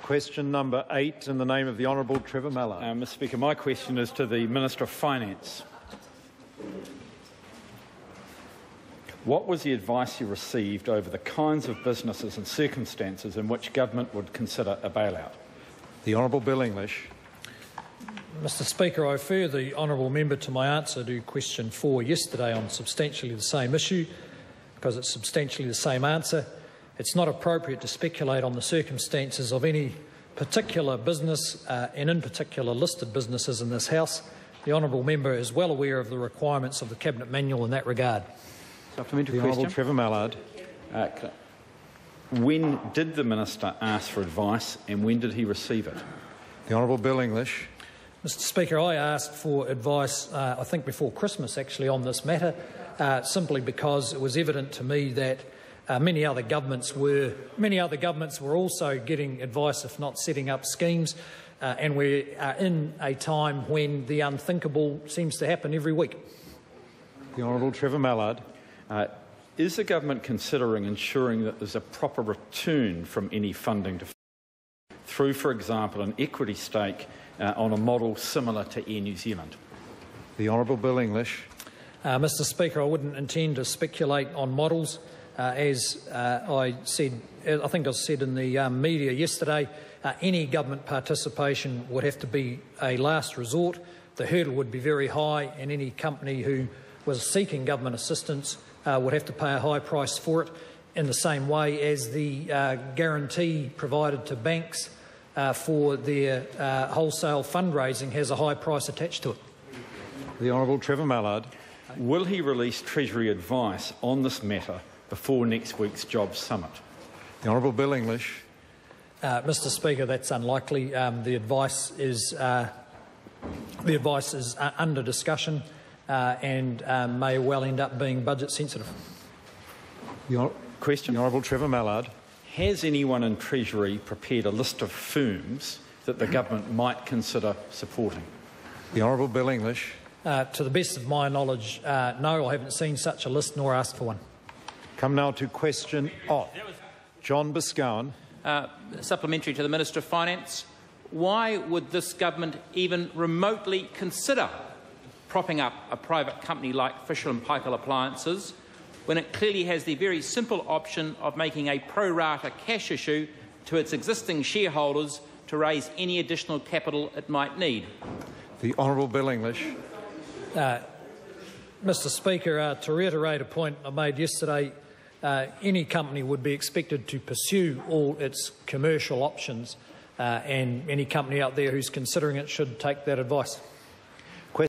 Question number 8 in the name of the Honourable Trevor Mallard. Mr Speaker, my question is to the Minister of Finance. What was the advice you received over the kinds of businesses and circumstances in which government would consider a bailout? The Honourable Bill English. Mr Speaker, I refer the honourable member to my answer to question 4 yesterday on substantially the same issue, because it's substantially the same answer. It's not appropriate to speculate on the circumstances of any particular business, and in particular listed businesses in this House. The honourable member is well aware of the requirements of the Cabinet Manual in that regard. Supplementary the question. Honourable Trevor Mallard. When did the Minister ask for advice and when did he receive it? The Honourable Bill English. Mr Speaker, I asked for advice, I think before Christmas actually, on this matter, simply because it was evident to me that many other governments were also getting advice, if not setting up schemes, and we are in a time when the unthinkable seems to happen every week. The Honourable Trevor Mallard. Is the government considering ensuring that there's a proper return from any funding to through, for example, an equity stake on a model similar to Air New Zealand? The Honourable Bill English. Mr Speaker, I wouldn't intend to speculate on models. As I said, I think I said in the media yesterday, any government participation would have to be a last resort. The hurdle would be very high, and any company who was seeking government assistance would have to pay a high price for it, in the same way as the guarantee provided to banks for their wholesale fundraising has a high price attached to it. The Honourable Trevor Mallard. Will he release Treasury advice on this matter before next week's Jobs Summit? The Honourable Bill English. Mr Speaker, that's unlikely. The advice is under discussion and may well end up being budget sensitive. Question. The Honourable Trevor Mallard. Has anyone in Treasury prepared a list of firms that the government might consider supporting? The Honourable Bill English. To the best of my knowledge, no, I haven't seen such a list nor asked for one. Come now to question John Biscowen. Supplementary to the Minister of Finance. Why would this government even remotely consider propping up a private company like Fisher & Paykel Appliances when it clearly has the very simple option of making a pro rata cash issue to its existing shareholders to raise any additional capital it might need? The Honourable Bill English. Mr Speaker, to reiterate a point I made yesterday, any company would be expected to pursue all its commercial options, and any company out there who's considering it should take that advice.